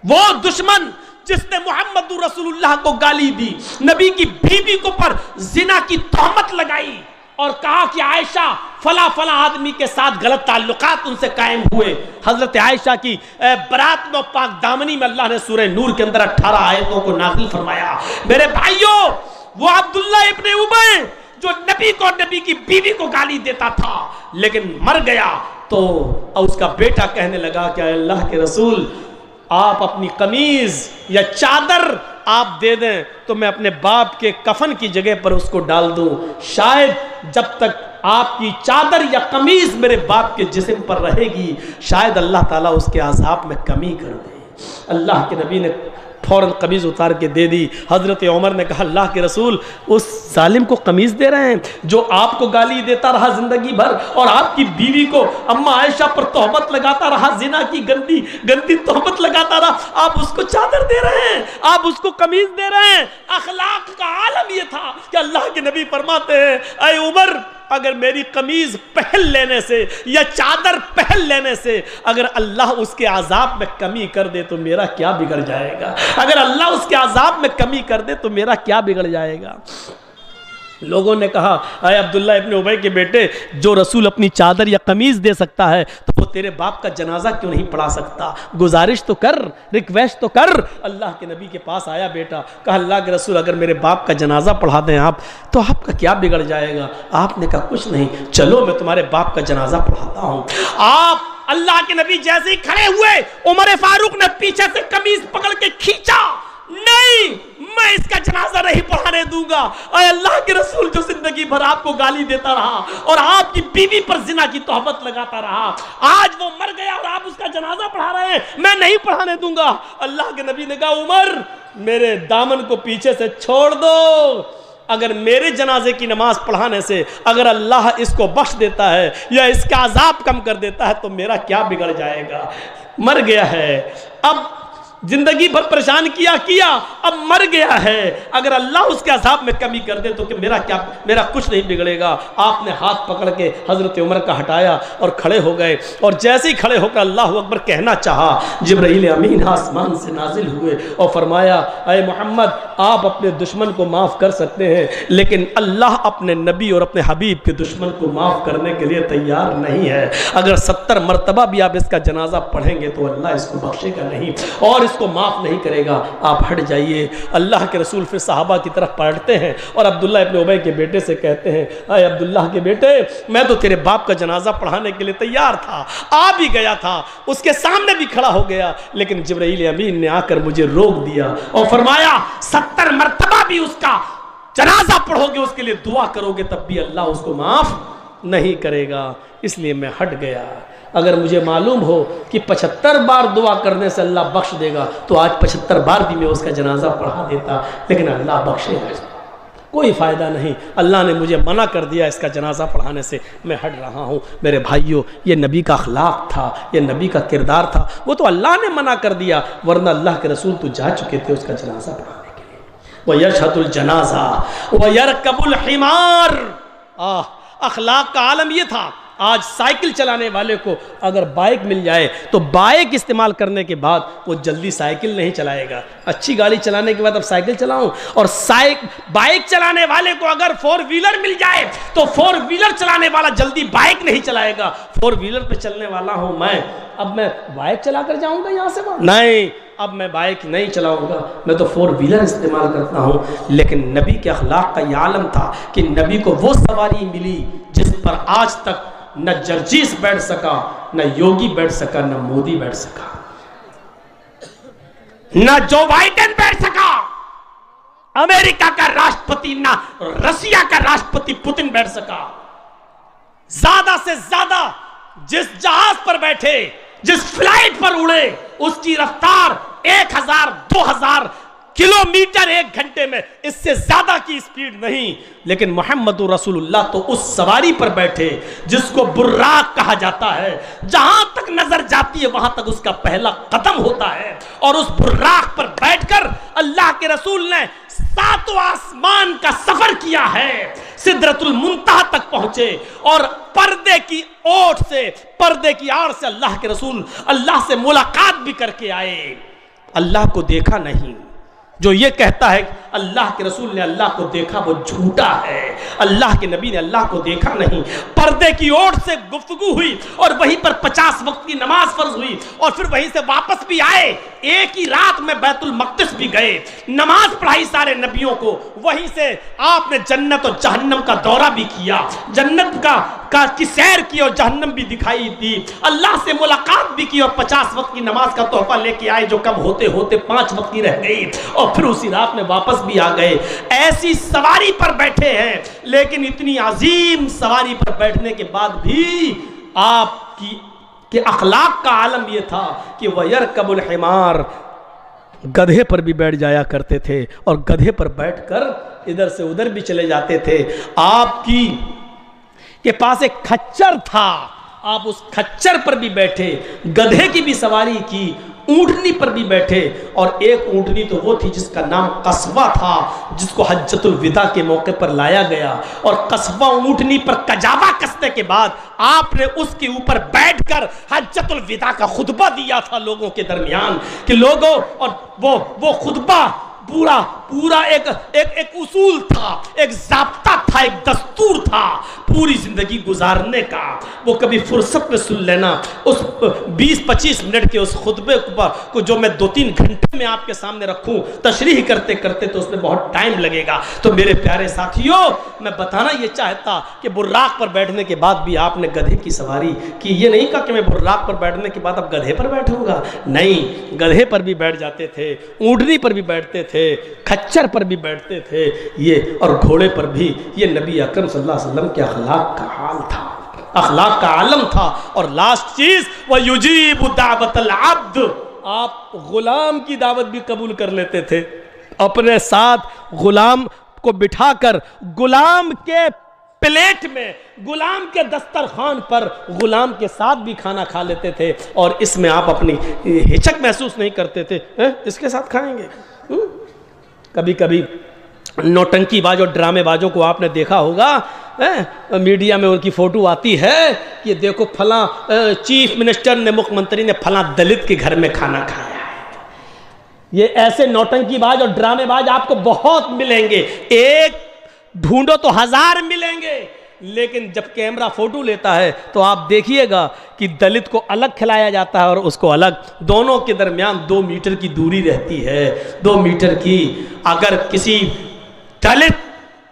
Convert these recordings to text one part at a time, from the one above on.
وہ دشمن جس نے محمد رسول اللہ کو گالی دی، نبی کی بیوی کو پر زنا کی تہمت لگائی اور کہا کہ عائشہ فلاں فلاں آدمی کے ساتھ غلط تعلقات ان سے قائم ہوئے، حضرت عائشہ کی برات میں پاک دامنی میں اللہ نے سورہ نور کے اندر 18 آیتوں کو نازل فرمایا۔ میرے بھائیوں، وہ عبداللہ ابن ابی جو نبی کو، نبی کی بیوی کو گالی دیتا تھا لیکن مر گیا، تو اس کا بیٹا کہنے لگا کہ اے اللہ کے رسول، آپ اپنی قمیض یا چادر آپ دے دیں تو میں اپنے باپ کے کفن کی جگہ پر اس کو ڈال دوں، شاید جب تک آپ کی چادر یا قمیض میرے باپ کے جسم پر رہے گی شاید اللہ تعالیٰ اس کے عذاب میں کمی کر دے۔ اللہ کے نبی نے فوراً قمیض اتار کے دے دی۔ حضرت عمر نے کہا اللہ کے رسول، اس ظالم کو قمیض دے رہے ہیں جو آپ کو گالی دیتا رہا زندگی بھر اور آپ کی بیوی کو اماں عائشہ پر تہمت لگاتا رہا، زنا کی گندی گندی تہمت لگاتا رہا، آپ اس کو چادر دے رہے ہیں، آپ اس کو قمیض دے رہے ہیں۔ اخلاق کا عالم یہ تھا کہ اللہ کے نبی فرماتے ہیں اے عمر، اگر میری قمیض پہن لینے سے یا چادر پہن لینے سے اگر اللہ اس کے عذاب میں کمی کر دے تو میرا کیا بگڑ جائے گا؟ اگر اللہ اس کے عذاب میں کمی کر دے تو میرا کیا بگڑ جائے گا؟ لوگوں نے کہا اے عبداللہ ابن ابی کے بیٹے، جو رسول اپنی چادر یا قمیض دے سکتا ہے تو وہ تیرے باپ کا جنازہ کیوں نہیں پڑھا سکتا؟ گزارش تو کر، ریکویسٹ تو کر۔ اللہ کے نبی کے پاس آیا بیٹا، کہا اللہ کے رسول اگر میرے باپ کا جنازہ پڑھا دیں آپ تو آپ کا کیا بگڑ جائے گا؟ آپ نے کہا کچھ نہیں، چلو میں تمہارے باپ کا جنازہ پڑھاتا ہوں۔ آپ اللہ کے نبی جیسے ہی کھڑے ہوئے، عمر فاروق نے پیچھے سے قمیض پکڑ کے کھینچا، نہیں میں اس کا جنازہ نہیں پڑھانے دوں گا۔ اے اللہ کے رسول، جو زندگی بھر آپ کو گالی دیتا رہا اور آپ کی بیوی پر زنا کی تہمت لگاتا رہا، آج وہ مر گیا اور آپ اس کا جنازہ پڑھا رہے ہیں، میں نہیں پڑھانے دوں گا۔ اللہ کے نبی نے کہا عمر، میرے دامن کو پیچھے سے چھوڑ دو، اگر میرے جنازے کی نماز پڑھانے سے اگر اللہ اس کو بخش دیتا ہے یا اس کا عذاب کم کر دیتا ہے تو میرا کیا بگڑ جائے گا؟ مر گیا ہے، اب زندگی بھر پریشان کیا اب مر گیا ہے، اگر اللہ اس کے عذاب میں کمی کر دے تو کہ میرا کچھ نہیں بگڑے گا۔ آپ نے ہاتھ پکڑ کے حضرت عمر کا ہٹایا اور کھڑے ہو گئے، اور جیسے ہی کھڑے ہو کر اللہ اکبر کہنا چاہا، جبرائیل امین آسمان سے نازل ہوئے اور فرمایا اے محمد، آپ اپنے دشمن کو معاف کر سکتے ہیں لیکن اللہ اپنے نبی اور اپنے حبیب کے دشمن کو معاف کرنے کے لیے تیار نہیں ہے۔ اگر 70 مرتبہ بھی آپ اس کا جنازہ پڑھیں گے تو اللہ اس کو بخشے گا نہیں اور اس کو معاف نہیں کرے گا، آپ ہٹ جائیے۔ اللہ کے رسول پھر صحابہ کی طرف پلٹتے ہیں اور عبداللہ ابن ابی کے بیٹے سے کہتے ہیں اے عبداللہ کے بیٹے، میں تو تیرے باپ کا جنازہ پڑھانے کے لیے تیار تھا، آ بھی گیا تھا، اس کے سامنے بھی کھڑا ہو گیا، لیکن جبرائیل امین نے آ کر مجھے روک دیا اور فرمایا 70 مرتبہ بھی اس کا جنازہ پڑھو گے، اس کے لیے دعا کرو گے، تب بھی اللہ اس کو معاف نہیں کرے گا، اس لیے میں ہٹ گیا۔ اگر مجھے معلوم ہو کہ 75 بار دعا کرنے سے اللہ بخش دے گا تو آج 75 بار بھی میں اس کا جنازہ پڑھا دیتا، لیکن اللہ بخشے گا، کوئی فائدہ نہیں، اللہ نے مجھے منع کر دیا اس کا جنازہ پڑھانے سے، میں ہٹ رہا ہوں۔ میرے بھائیوں، یہ نبی کا اخلاق تھا، یہ نبی کا کردار تھا، وہ تو اللہ نے منع کر دیا، ورنہ اللہ کے رسول تو جا چکے تھے اس کا جنازہ پڑھانے کے لیے۔ وَيَشْهَدُ الْجَنَازَةَ وَيَرْكَبُ الْحِمَارَ۔ اخلاق کا عالم یہ تھا۔ آج سائیکل چلانے والے کو اگر بائک مل جائے تو بائک استعمال کرنے کے بعد وہ جلدی سائیکل نہیں چلائے گا، اچھی گاڑی چلانے کے بعد اب سائیکل چلاؤں، اور بائک چلانے والے کو اگر 4 ویلر مل جائے تو 4 ویلر چلانے والا جلدی بائک نہیں چلائے گا۔ 4 ویلر پہ چلنے والا ہوں میں، اب میں بائک چلا کر جاؤں گا یہاں سے وہاں؟ نہیں، اب میں بائک نہیں چلاؤں گا، میں تو 4 ویلر استعمال کرتا ہوں۔ لیکن نبی کے اخلاق کا یہ عالم تھا کہ نبی کو وہ سواری ملی جس پر آج تک نہ جرجیس بیٹھ سکا، نہ یوگی بیٹھ سکا، نہ مودی بیٹھ سکا، نہ جو بائیڈن بیٹھ سکا، امریکہ کا راشٹرپتی، نہ رشیا کا راشٹرپتی پوتن بیٹھ سکا۔ زیادہ سے زیادہ جس جہاز پر بیٹھے، جس فلائٹ پر اڑے، اس کی رفتار 1000-2000 کلومیٹر 1 گھنٹے میں، اس سے زیادہ کی سپیڈ نہیں، لیکن محمد رسول اللہ تو اس سواری پر بیٹھے جس کو براق کہا جاتا ہے، جہاں تک نظر جاتی ہے وہاں تک اس کا پہلا قدم ہوتا ہے، اور اس براق پر بیٹھ کر اللہ کے رسول نے 7 آسمان کا سفر کیا ہے، سدرۃ المنتہا تک پہنچے، اور پردے کی اوٹ سے، پردے کی آڑ سے اللہ کے رسول اللہ سے ملاقات بھی کر کے آئے۔ اللہ کو دیکھا نہیں. جو یہ کہتا ہے اللہ کے رسول نے اللہ کو دیکھا وہ جھوٹا ہے. اللہ کے نبی نے اللہ کو دیکھا نہیں. پردے کی اوٹ سے گفتگو ہوئی اور وہیں پر 50 وقت کی نماز فرض ہوئی اور پھر وہیں سے واپس بھی آئے. ایک ہی رات میں بیت المقدس بھی گئے, نماز پڑھائی سارے نبیوں کو. وہیں سے آپ نے جنت اور جہنم کا دورہ بھی کیا, جنت کی سیر کی اور جہنم بھی دکھائی دی, اللہ سے ملاقات بھی کی اور 50 وقت کی نماز کا تحفہ لے کے آئے جو کم ہوتے ہوتے 5 وقت کی رہ گئی اور پھر اسی رات میں واپس بھی آ گئے. ایسی سواری پر بیٹھے ہیں, لیکن اتنی عظیم سواری پر بیٹھنے کے بعد بھی آپ کی کہ اخلاق کا عالم یہ تھا کہ وَيَرْكَبُ الْحِمَارِ, گدھے پر بھی بیٹھ جایا کرتے تھے اور گدھے پر بیٹھ کر ادھر سے ادھر بھی چلے جاتے تھے. آپ کے پاس ایک کھچر تھا, آپ اس کھچر پر بھی بیٹھے, گدھے کی بھی سواری کی, اونٹنی پر بھی بیٹھے. اور ایک اونٹنی تو وہ تھی جس کا نام قصوہ تھا, جس کو حجۃ الوداع کے موقع پر لایا گیا, اور قصوہ اونٹنی پر کجاوا کسنے کے بعد آپ نے اس کے اوپر بیٹھ کر حجۃ الوداع کا خطبہ دیا تھا لوگوں کے درمیان کہ لوگوں, اور وہ خطبہ پورا ایک اصول تھا, ایک ضابطہ تھا, ایک دستور تھا پوری زندگی گزارنے کا. وہ کبھی فرصت میں سن لینا اس 20-25 منٹ کے اس خطبے کو جو میں 2-3 گھنٹے میں آپ کے سامنے رکھوں تشریح کرتے کرتے تو اس میں بہت ٹائم لگے گا. تو میرے پیارے ساتھیوں, میں بتانا یہ چاہتا کہ براق پر بیٹھنے کے بعد بھی آپ نے گدھے کی سواری کی. یہ نہیں کہا کہ میں براق پر بیٹھنے کے بعد اب گدھے پر بیٹھوں گا, نہیں, گدھے پر بھی بیٹھ جاتے تھے, اونٹنی پر بھی بیٹھتے تھے, کھچر پر بھی بیٹھتے تھے, یہ اور گھوڑے پر بھی. یہ نبی اکرم صلی اللہ علیہ وسلم کے اخلاق کا حال تھا, اخلاق کا عالم تھا. اور لاسٹ چیز وَيُجِيبُ دَعْوَةَ الْعَبْدِ, آپ غلام کی دعوت بھی قبول کر لیتے تھے. اپنے ساتھ غلام کو بٹھا کر غلام کے پلیٹ میں, غلام کے دسترخوان پر غلام کے ساتھ بھی کھانا کھا لیتے تھے. اور اس میں آپ اپنی ہچک محسوس نہیں کرتے تھے, اس کے ساتھ کھائیں گے. کبھی کبھی نوٹنکی باز اور ڈرامے بازوں کو آپ نے دیکھا ہوگا, میڈیا میں ان کی فوٹو آتی ہے کہ دیکھو فلاں چیف منسٹر نے, مکھ منتری نے فلاں دلت کے گھر میں کھانا کھایا ہے. یہ ایسے نوٹنکی باز اور ڈرامے باز آپ کو بہت ملیں گے, ایک ڈھونڈو تو 1000 ملیں گے. لیکن جب کیمرہ فوٹو لیتا ہے تو آپ دیکھیے گا کہ دلت کو الگ کھلایا جاتا ہے اور اس کو الگ, دونوں کے درمیان 2 میٹر کی دوری رہتی ہے, 2 میٹر کی. اگر کسی دلت,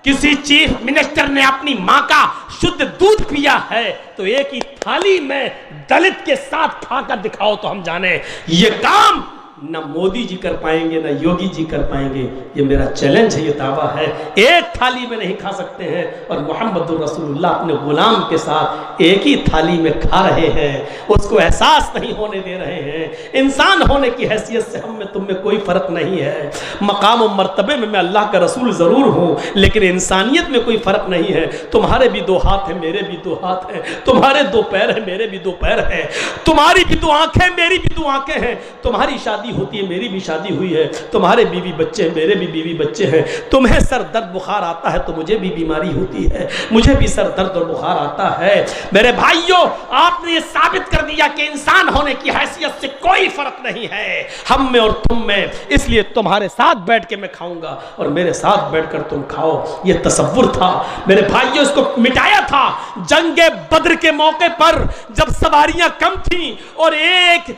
کسی چیف منسٹر نے اپنی ماں کا شدھ دودھ پیا ہے تو ایک ہی تھالی میں دلت کے ساتھ کھا کر دکھاؤ تو ہم جانیں یہ کام نہ مودی جی کر پائیں گے نہ یوگی جی کر پائیں گے. یہ میرا چیلنج ہے, یہ دعویٰ ہے. ایک تھالی میں نہیں کھا سکتے ہیں اور محمد رسول اللہ اپنے غلام کے ساتھ ایک ہی تھالی میں کھا رہے ہیں, اس کو احساس نہیں ہونے دے رہے ہیں. انسان ہونے کی حیثیت سے ہم میں تم میں کوئی فرق نہیں ہے. مقام و مرتبے میں اللہ کا رسول ضرور ہوں, لیکن انسانیت میں کوئی فرق نہیں ہے. تمہارے بھی 2 ہاتھ ہیں, میرے بھی 2 ہاتھ ہیں, تمہارے 2 پیر ہیں, میرے بھی 2 پیر ہیں, تمہاری بھی 2 آنکھیں, میری بھی 2 آنکھیں ہیں, تمہاری شادی ہوتی ہے, میری بھی شادی ہوئی ہے, تمہارے بیوی بچے ہیں, میرے بھی بیوی بچے ہیں, تمہیں سر درد بخار آتا ہے تو مجھے بھی بیماری ہوتی ہے, مجھے بھی سر درد اور بخار آتا ہے. میرے بھائیوں, آپ نے یہ ثابت کر دیا کہ انسان ہونے کی حیثیت سے کوئی فرق نہیں ہے ہم میں اور تم میں. اس لیے تمہارے ساتھ بیٹھ کے میں کھاؤں گا اور میرے ساتھ بیٹھ کر تم کھاؤ. یہ تصور تھا میرے بھائیوں, اس کو مٹایا تھا جنگ بدر کے موقع پر جب سواریاں کم تھیں اور ایک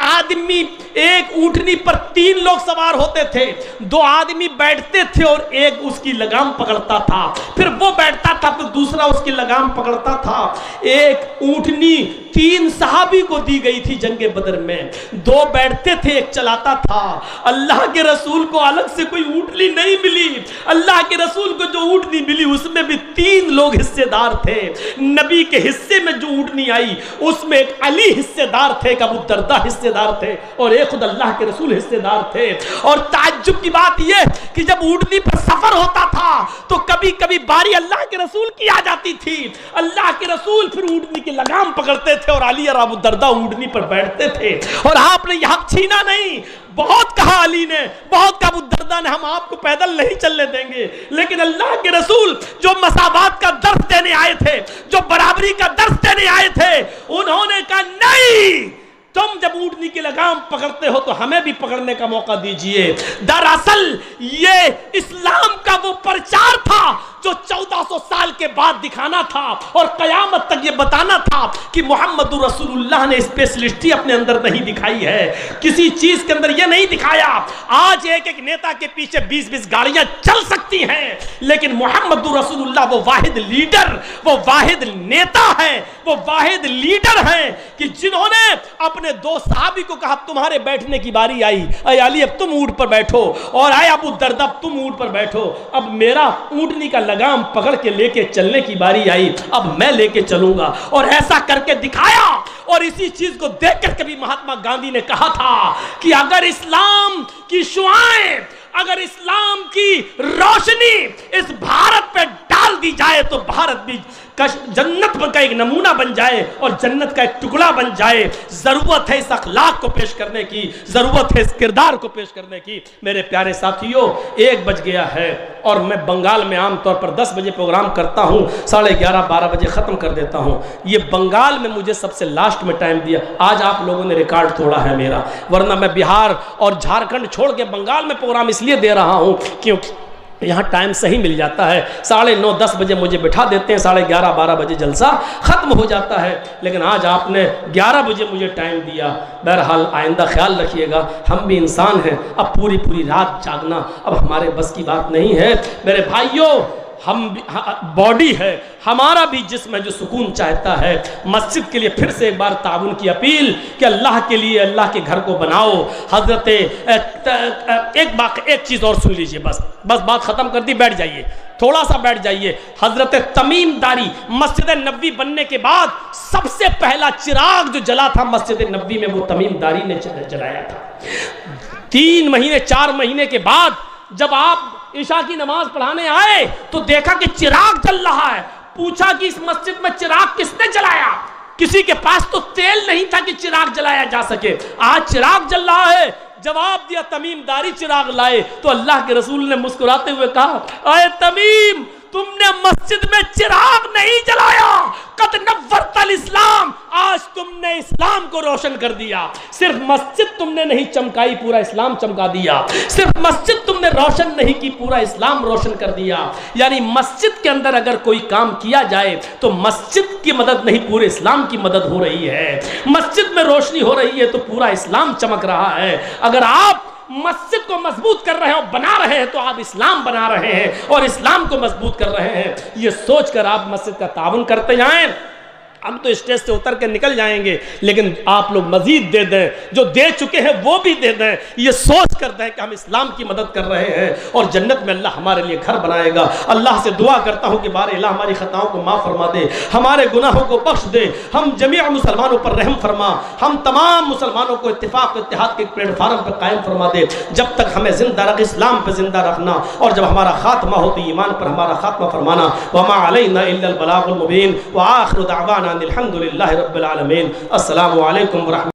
آدمی, ایک اونٹنی پر 3 لوگ سوار ہوتے تھے. 2 آدمی بیٹھتے تھے اور ایک اس کی لگام پکڑتا تھا, پھر وہ بیٹھتا تھا, پھر دوسرا اس کی لگام پکڑتا تھا. ایک اونٹنی 3 صحابی کو دی گئی تھی جنگ بدر میں, 2 بیٹھتے تھے, ایک چلاتا تھا. اللہ کے رسول کو الگ سے کوئی اونٹنی نہیں ملی. اللہ کے رسول کو جو اونٹنی ملی اس میں بھی 3 لوگ حصے دار تھے. نبی کے حصے میں جو اونٹنی آئی اس میں ایک علی حصے دار تھے, ابو دردہ حصے دار تھے, اور ایک خود اللہ کے رسول حصے دار تھے. اور تعجب کی بات یہ کہ جب اونٹنی پر سفر ہوتا تھا تو کبھی کبھی باری اللہ کے رسول کی آ جاتی تھی. اللہ کے رسول پھر اونٹنی کی لگام پکڑتے تھے اور علی اور ابو دردہ اونٹنی پر بیٹھتے تھے. اور آپ نے یہ حق چھینا نہیں. بہت کہا علی نے, بہت کہا ابو دردہ نے, ہم آپ کو پیدل نہیں چلنے دیں گے. لیکن اللہ کے رسول جو مساوات کا درس دینے آئے تھے, جو برابری کا درس دینے آئے تھے, انہوں نے کہا نہیں, تم جب اونٹنی کی لگام پکڑتے ہو تو ہمیں بھی پکڑنے کا موقع دیجئے۔ دراصل یہ اسلام کا وہ پرچار تھا جو 1400 سال کے بعد دکھانا تھا اور قیامت تک یہ بتانا تھا کہ محمد رسول اللہ نے اسپیشلسٹی اپنے اندر نہیں دکھائی ہے، کسی چیز کے اندر یہ نہیں دکھایا۔ آج ایک ایک نیتا کے پیچھے 20 گاڑیاں چل سکتی ہیں، لیکن محمد رسول اللہ وہ واحد لیڈر، وہ واحد نیتا ہے، وہ واحد لیڈر ہیں کہ جنہوں نے اپنے 2 صحابی کو کہا تمہارے بیٹھنے کی باری آئی، اے علی اب تم اونٹ پر بیٹھو، اور اے ابو دردہ تم اونٹ پر بیٹھو، اب میرا اونٹنی کا لگام پکڑ کے لے کے چلنے کی باری آئی، اب میں لے کے چلوں گا، اور ایسا کر کے دکھایا۔ اور اسی چیز کو دیکھ کر کبھی مہاتما گاندھی نے کہا تھا کہ اگر اسلام کی شعائیں، اگر اسلام کی روشنی اس بھارت پہ ڈال دی جائے تو بھارت بھی جنت کا ایک نمونہ بن جائے اور جنت کا ایک ٹکڑا بن جائے۔ ضرورت ہے اس اخلاق کو پیش کرنے کی، ضرورت ہے اس کردار کو پیش کرنے کی۔ میرے پیارے ساتھیوں، 1 بج گیا ہے اور میں بنگال میں عام طور پر 10 بجے پروگرام کرتا ہوں، 11:30 12 بجے ختم کر دیتا ہوں۔ یہ بنگال میں مجھے سب سے لاسٹ میں ٹائم دیا، آج آپ لوگوں نے ریکارڈ توڑا ہے میرا، ورنہ میں بہار اور جھارکھنڈ چھوڑ کے بنگال میں پروگرام اس لیے دے رہا ہوں کیونکہ یہاں ٹائم صحیح مل جاتا ہے، 9:30 10 بجے مجھے بٹھا دیتے ہیں، 11:30 12 بجے جلسہ ختم ہو جاتا ہے، لیکن آج آپ نے 11 بجے مجھے ٹائم دیا۔ بہرحال آئندہ خیال رکھیے گا، ہم بھی انسان ہیں، اب پوری رات جاگنا اب ہمارے بس کی بات نہیں ہے۔ میرے بھائیوں، ہم باڈی ہے، ہمارا بھی جسم ہے جو سکون چاہتا ہے۔ مسجد کے لیے پھر سے ایک بار تعاون کی اپیل کہ اللہ کے لیے اللہ کے گھر کو بناؤ۔ حضرت ایک چیز اور سن لیجئے، بس بات ختم کر دی، بیٹھ جائیے، تھوڑا سا بیٹھ جائیے۔ حضرت تمیم داری مسجد نبوی بننے کے بعد سب سے پہلا چراغ جو جلا تھا مسجد نبوی میں وہ تمیم داری نے جلایا تھا۔ 3 مہینے 4 مہینے کے بعد جب آپ عشاء کی نماز پڑھانے آئے تو دیکھا کہ چراغ جل رہا ہے، پوچھا کہ اس مسجد میں چراغ کس نے جلایا؟ کسی کے پاس تو تیل نہیں تھا کہ چراغ جلایا جا سکے، آج چراغ جل رہا ہے۔ جواب دیا تمیم داری چراغ لائے، تو اللہ کے رسول نے مسکراتے ہوئے کہا اے تمیم، تم نے مسجد میں چراغ نہیں جلایا، قد نورت الاسلام، آج تم نے اسلام کو روشن کر دیا۔ صرف مسجد تم نے نہیں چمکائی، پورا اسلام چمکا دیا۔ صرف مسجد تم نے روشن نہیں کی، پورا اسلام روشن کر دیا۔ یعنی مسجد کے اندر اگر کوئی کام کیا جائے تو مسجد کی مدد نہیں، پورے اسلام کی مدد ہو رہی ہے۔ مسجد میں روشنی ہو رہی ہے تو پورا اسلام چمک رہا ہے۔ اگر آپ مسجد کو مضبوط کر رہے ہیں اور بنا رہے ہیں تو آپ اسلام بنا رہے ہیں اور اسلام کو مضبوط کر رہے ہیں۔ یہ سوچ کر آپ مسجد کا تعاون کرتے جائیں۔ ہم تو اسٹیج سے اتر کے نکل جائیں گے، لیکن آپ لوگ مزید دے دیں، جو دے چکے ہیں وہ بھی دے دیں، یہ سوچ کر دیں کہ ہم اسلام کی مدد کر رہے ہیں اور جنت میں اللہ ہمارے لیے گھر بنائے گا۔ اللہ سے دعا کرتا ہوں کہ بار الہ ہماری خطاؤں کو معاف فرما دے، ہمارے گناہوں کو بخش دے، ہم جمیع مسلمانوں پر رحم فرما، ہم تمام مسلمانوں کو اتفاق و اتحاد کے پلیٹ فارم پر قائم فرما دے، جب تک ہمیں زندہ رکھ، اسلام پہ زندہ رکھنا، اور جب ہمارا خاتمہ ہو تو ایمان پر ہمارا خاتمہ فرمانا۔ وما علینا الا البلاغ المبین، وآخر دعوانا الحمد للہ رب العالمین۔ السلام علیکم ورحمۃ